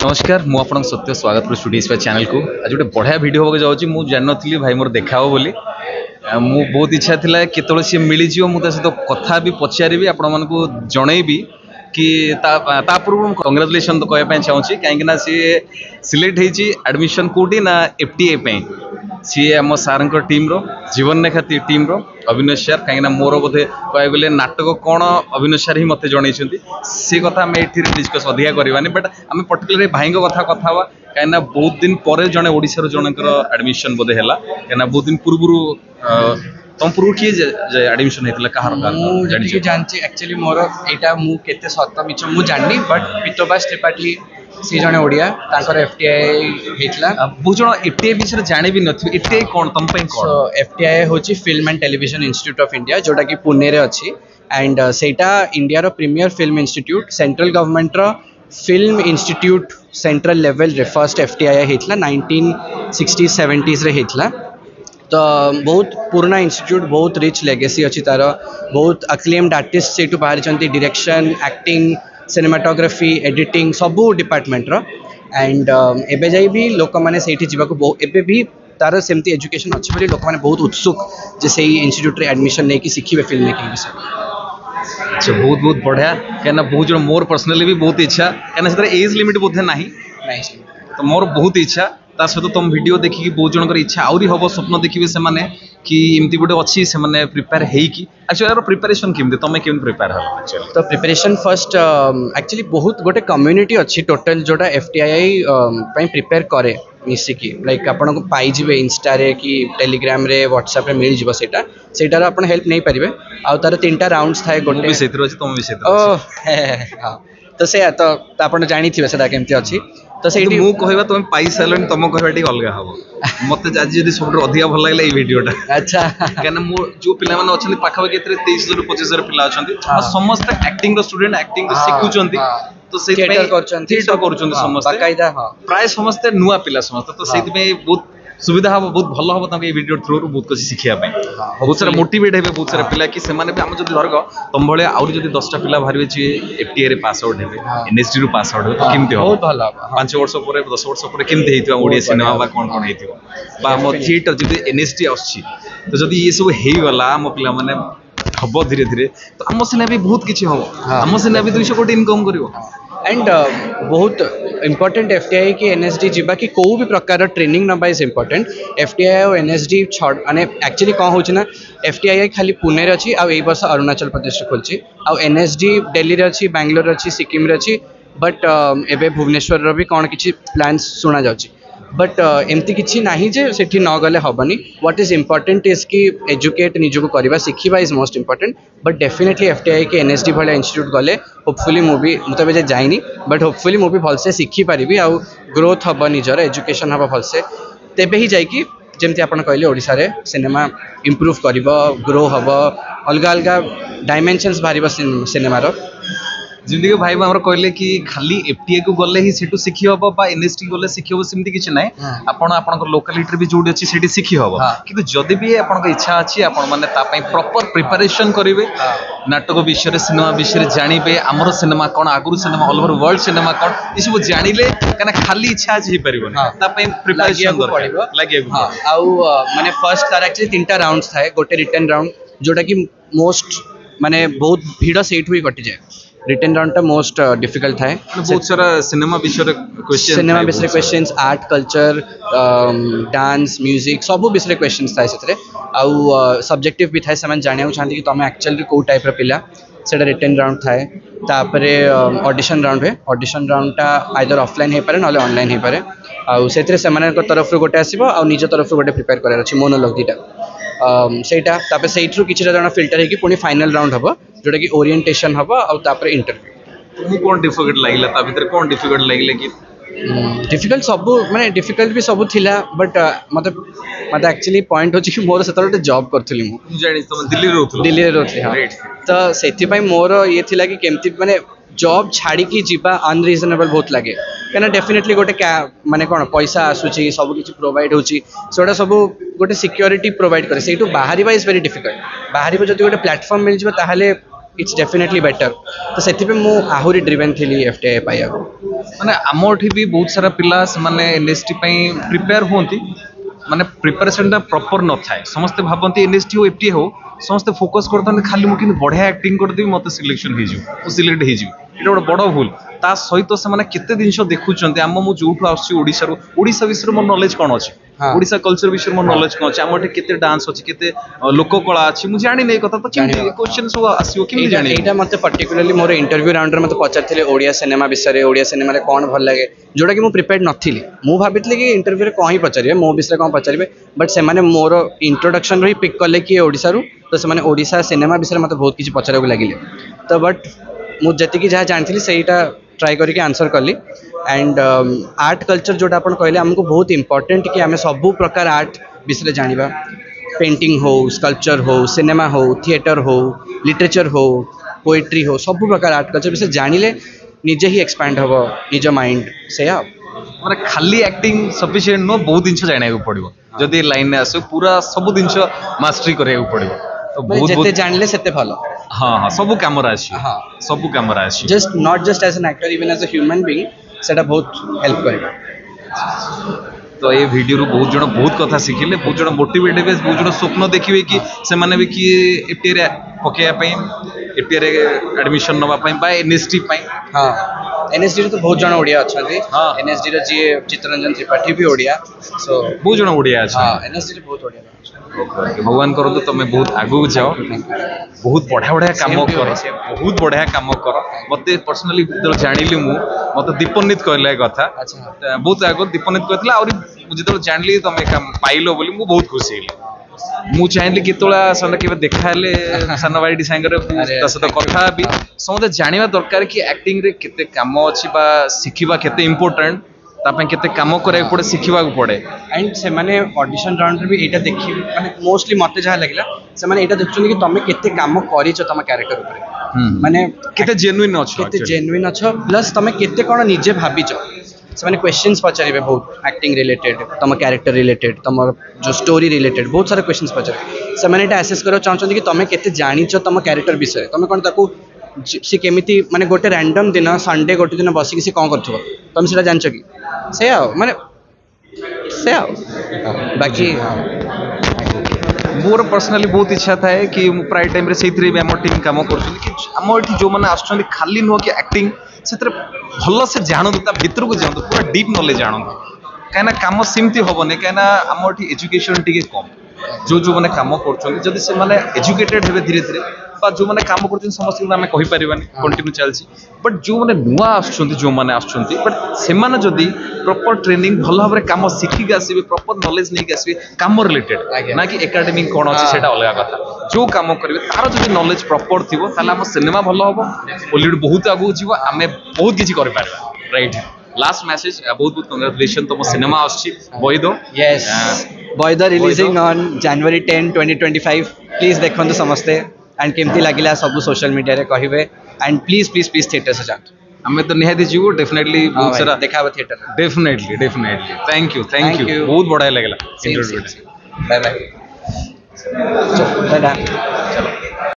नमस्कार मु आपन सत्य स्वागत कर स्टूडियो चैनल को आज गोटे बढ़िया वीडियो होगा जाऊँगी मुझे जान नी भाई मोर देखा बोली मु बहुत इच्छा थिला केतोले सी मिली जियो मु ता सहित कथा भी पचारि आपण मानकु जणैबी कि ता पूर्व कांग्रेचुलेशन तो कहबा चाहूँगी कहीं सी सिलेक्ट होती एडमिशन कोटी ना एफटीए सी आम सार टीम रो जीवन रेखा टीम रो अभिनय सार कहीं मोर बोधे कह गले नाटक कौन अभिनय सार ही मत जन से कथा आम ये डिस्कस अधिका करवानी बट आम पर्टिकुलर भाई कथा कथा कहीं बहुत दिन पर जड़े ओडिशार जनकर एडमिशन बोधे है कहीं बहुत दिन पूर्व तुम पूर्व किए एडमिशन होता कह जानची एक्चुअली मोर एटा मु केते सत मिछ मु जाननी बट पितोबास त्रिपाठी सी जने ओडिया तांकर एफटीआई हेतला बहुत जन एफटीआई विषय जाने भी नथि एफटीआई कोन तम पई कोन एफटीआई होची film and television institute of India जोटा कि पुणे रे अछि एंड सेटा इंडिया रो premier film institute central government रो फिल्म इंस्टीट्यूट सेंट्रल लेवल रे फर्स्ट एफटीआई हेतला 1960s 70s रे हेतला तो बहुत पुराना इंस्टीट्यूट बहुत रिच लेगेसी अच्छी तार बहुत अक्लेम्ड आर्टिस्ट से बाहरी डायरेक्शन एक्टिंग सिनेमाटोग्राफी एडिटिंग सबू डिपार्टमेंट रो एंड एबे जाई भी लोक माने सेठी जीवाको एबे भी तार सेमती एजुकेशन अच्छी बोली लोक माने बहुत उत्सुक जे से इंस्टीट्यूट रे एडमिशन नहीं कि सिखिबे फिल्म मेकिंग विषय। अच्छा बहुत बहुत बढ़िया कहना बहुत जन मोर पर्सनली भी बहुत इच्छा कहना से एज लिमिट बोधे नहीं तो मोर बहुत इच्छा ता सहित तुम वीडियो देखिकी बहुत जनकर इच्छा आउरी हम स्वप्न देखिए से माने कि एमती गोटे अच्छी से माने प्रिपेयर हेकी एक्चुअली यार प्रिपरेशन केमती तमे केमती प्रिपेयर हो एक्चुअली तो प्रिपरेशन फर्स्ट एक्चुअली बहुत गोटे कम्युनिटी अच्छी टोटल जोटा एफटीआई पई प्रिपेयर करे मिसिकी लाइक आपन को पाई जिवे इंस्टा रे कि टेलीग्राम रे व्हाट्सएप रे मिल जिवो सेटार आपन हेल्प नहीं परिबे आ तार तीनटा राउंड्स थाए गोटे भी सेतिर अछि तुम भी सेतिर हां तो से तो आपन जानि थिबे सेटा केमती अछि तो से मु कहबा तुम पाई सालन तुम कहबा ठीक अलग हबो मते आज जदी सब अधिका भल लागले ई वीडियोटा अच्छा कहना मो जो पिला माने अछन पाखा पाखी 23,000 25,000 पिला अछन समस्त एक्टिंग रो स्टूडेंट एक्टिंग सिखुचंती तो से थिएटर करचंती समस्त बाकायदा प्राय समस्त नुवा पिला समस्त तो सेति में बहुत सुविधा हम बहुत भल हम तक वीडियो थ्रू बहुत कुछ शिखिया बहुत सारा मोटिवेट हे बहुत सारा पिला कि सेमाने भी हम जदी धरग तम भले आउरी जदी 10टा पिला बाहरबे जे एफटीए रे पास आउट हेबे एनएसडी रो पास आउट हेबे तो केमते हो बहुत भल 5 वर्ष पर 10 वर्ष पर केमते हेतिवा ओडिया सिनेमा बा कोन हेतिवा बा हम थिएटर जदी एनएसडी आछि तो जदी ये सब हेई गला हम पिला माने हबो धीरे धीरे तो हम सिने भी बहुत किछि हबो हम सिने भी 200 कोटी इनकम करिवो एंड बहुत इंपोर्टेंट एफटीआई की एनएसडी जीवा कि को भी प्रकार ट्रेनिंग नबा इज इंपोर्टेंट एफटीआई और एनएसडी छड़ माने एक्चुअली कौन होची ना एफटीआई खाली पुणे रे अछि आ ए वर्ष अरुणाचल प्रदेश रे खोलछि आ एनएसडी दिल्ली रे अछि बेंगलोर रे अछि सिक्किम रे अछि बट एबे भुवनेश्वर रो भी कोन किछि प्लान्स सुना जाउछि बट एमती किछि नाही जे सेठी न गले हबनी व्हाट इज इंपोर्टेंट इज कि एजुकेट निजो को करबा सिखिबा is most important but definitely FTI के एनएसडी भले इंस्टीट्यूट गले होपफुली मूवी मुतबे जे जाइनी बट होपफुली मूवी भलसे सिखि पारिबी आ ग्रोथ हब निजर एजुकेशन हब भलसे तेबे ही जाई कि जेमती आपण कहले ओडिसा रे सिनेमा इंप्रूव करिवो ग्रो हब अलगा अलगा डायमेंशंस भारिबो सिनेमा रो जिंदगी भाई हमर कहले कि खाली एफटीए को गले ही सेटू सिखि हबो बा एनएसटी गले सिखि हबो सिमती किछ नै आपण आपन लोकालिटी भी जोडी अछि सेठी सिखि हबो किंतु जदी भी आपन को इच्छा अछि आपन माने ता पई प्रॉपर प्रिपरेशन करिवे नाटक विषय रे सिनेमा विषय रे जानिबे हमर सिनेमा कोन आगुरु cinema all over world cinema कोन ई सब जानिले कना खाली इच्छा अछि हे परिबो ता पई प्रिपरेशन करबो लागियो आ माने फर्स्ट तार एक्चुअली तीनटा राउंड्स थाए गोटे रिटन राउंड जोटा कि मोस्ट माने बहुत भीड़ सेठ हुई कटि जाए रिटन राउंड टा मोस्ट डिफिकल्ट थाए बहुत सारा सिनेमा विषय questions art culture dance music सब विषय क्वेश्चंस थाए सेतरे आउ सब्जेक्टिव भी थाए समान जानिया चाहते कि तुम एक्चुअली को टाइप रो पिला सेटा रिटन राउंड थाए तापरे ऑडिशन राउंड है ऑडिशन राउंड टा आइदर ऑफलाइन हे पारे नले ऑनलाइन हे पारे आउ सेतरे समान तरफ रो गोटे आसीबो आ निज तरफ रो गोटे प्रिपेयर करार अछि मोनोलॉग दीटा सेटा तापरे सेइट्रु किछटा जण फिल्टर हेकी पुनी फाइनल राउंड हबो जोटा कि ओरिएंटेशन हबो आ तापरे इंटरव्यू तुमको कोन डिफिकल्ट लागिला ता भीतर कोन डिफिकल्ट लागिले कि डिफिकल्ट सब माने डिफिकल्ट भी सब थिला बट मते एक्चुअली पॉइंट होची कि मोर सेतरे जॉब करथली मु जानि तुम दिल्ली रे रहथली हां तो सेति पई मोर ये थिला कि केमती माने जॉब छाड़ी की जीवा अनरिजनेबल बहुत लगे कहीं डेफिनेटली गोटे माने कौन पैसा आसूची सब किसी प्रोवाइड होची सोटा सब गोटे सिक्योरिटी प्रोवाइड करे से बाहर इज वेरी डिफिकल्ट बाहर जब गोटे प्लेटफॉर्म मिल जाए ताहले इट्स डेफिनेटली बेटर तो से मु आहुरी ड्रिवेन थी एफटीआई पाइबा माने आम एठी भी बहुत सारा पिला माने एनएसटी प्रिपेयर होती माने प्रिपरेशन प्रॉपर न थाए समस्ते भाबंती एनएसटी हो एफटीए हो समस्ते फोकस करते खाली मुझे बढ़िया एक्टिंग करदेवी मत सिलेक्शन हो सिलेक्ट हो ये गोटे बड़ भूल ता सहित से माने केते जिनस देखुंत आम मु जो ओडिशा विषय मोर नॉलेज कौन अच्छी हाँ। ओडिशा कल्चर विषय मोर नॉलेज कौन अच्छी आम केते डांस अच्छी केते लोक कला अच्छी मुझे जानी नहीं कथा तो क्वेश्चन सब आसीबो केमि जानि एटा मते पर्टिकुलरली मोर इंटरव्यू राउंड रे मते पचारथिले ओडिया सिनेमा विषय ओडिया सिनेमा रे कोन भल लागे जोटा कि मु प्रिपेयर्ड नथिली मु भाबितले कि इंटरव्यू रे कोन ही पचारिबे मो विषय कोन पचारिबे बट से माने मोर इंट्रोडक्शन रे पिक करले कि ओडिसा रु तो से माने ओडिसा सिनेमा विषय मते बहुत किछि पचारक लागिले तो बट मु जति कि जहा जानथिली सेटा ट्राई करके आंसर कली एंड आर्ट कल्चर जोटा अपन कहले हमको बहुत इंपोर्टेंट कि आम सबू प्रकार आर्ट विषय जानिबा पेंटिंग हो स्कल्पचर हो सिनेमा हो थिएटर हो लिटरेचर हो पोएट्री हो सबू प्रकार आर्ट कल्चर विषय जानिले निजे ही एक्सपैंड हबो निज माइंड से माने खाली एक्टिंग सफिशिएंट नो बहुत जिनस जानिया को पड़िबो जदी लाइन ने आसो पूरा सब जिनस मास्टरी करिया को पड़िबो तो बहुत जेते जानले सेते भलो हाँ हाँ सब कैमरा आसी हाँ सब कैमरा आसी just not just as an actor even as a human being सेटा बहुत हेल्प करेगा तो ये वीडियो बहुत जन बहुत कथा शिखिले बहुत जन मोटिवेट हे बहुत जन स्वप्न देखिए कि से माने भी कि एफटीआई पकेया एफटीआई एडमिशन नवा बा एनएसटी हाँ एनएसडी रे तो बहुत जन ओडिया अच्छा हाँ एनएसडी रे जी चित्ररंजन त्रिपाठी भी ओडिया सो बहुत जन ओडिया अच्छा हाँ एनएसडी रे बहुत ओडिया भगवान करो तो तुम्हें बहुत आगू जाओ बहुत बढ़िया बढ़िया काम कर बहुत बढ़िया काम कर मत पर्सनाली जो जानिली मत दीपनीत कहला कथा बहुत आग दीपनीत कहला और जो जानिली तुम पाइल बोली मुझे बहुत खुशी हेली मुझे चाहिए केतला के देखा सान भाई सांगे सहित कथा भी समझे जाना दरकार कि एक्टिंग रे केते काम अच्छी शिखा केते इम्पोर्टेंट केते काम करे पड़े शिखा पड़े एंड से माने ऑडिशन राउंड रे भी एटा देखि माने मोस्टली मते जहा लागला से माने एटा देखछन कि तमे केते काम करिछ तम कैरेक्टर ऊपर माने केते जेन्युइन अछ केते जेन्युइन अछ प्लस तमे केते कोन निजे भाबिछ से माने क्वेश्चंस पचारिबे बहुत एक्टिंग रिलेटेड तम कैरेक्टर रिलेटेड तम जो स्टोरी रिलेटेड बहुत सारा क्वेश्चंस पचारे से माने एटा असेस करो चाहछन कि तमे केते जानिछ तम कैरेक्टर विषय तमे कोन ताकू सी केमिति माने गोटे रैंडम दिन संडे गोटे दिन बसिक सी कौन करथबो तुम सेटा जानछ कि से आओ माने से आओ बाकी मोर पर्सनाली बहुत इच्छा थाए कि प्राय टाइम रे सेथरे भी हमर टीम काम करछन कि हमर एठी जो माने आछन खाली नो कि एक्टिंग सेथरे भलो से जानत ता भीतर को जानत पूरा डीप नॉलेज जानत काना काम सिमती होबने काना हमर एठी एजुकेशन टिके कम जो मैंने काम कर जदि से माने एजुकेटेड हेबे धीरे धीरे बा जो मैंने काम कर समस्त आम कहि परिबानी कंटिन्यू चलछि बट जो मैंने नुआ आछुंती जो मैंने आछुंती बट से माने जदि प्रॉपर ट्रेनिंग भल भाव काम शिखिक आसबे प्रॉपर नॉलेज नहीं आसबे काम रिलेटेड ना कि एकेडमिक कोन अछि सेटा अलग कथा जो काम करिवे तार जदि नॉलेज प्रॉपर थिबो ताला हम सिनेमा भल हबो बॉलीवुड बहुत आगु जिवो आमे बहुत किछि करि पारबा राइट लास्ट मैसेज बहुत बहुत कंग्रेचुलेशन तुम सिनेमा आछि बॉयदो यस बॉयदो रिलीजिंग ऑन January 10 2025 प्लीज देखंतु समस्ते एंड केमती लागिला सब सोशल मीडिया रे कहिबे and please please please theatre से जात हमें तो निहाती जीवो डेफिनेटली बहुत सारा देखाबो थिएटर डेफिनेटली थैंक यू बहुत बढ़िया लागला इंटरव्यू बाय बाय चलो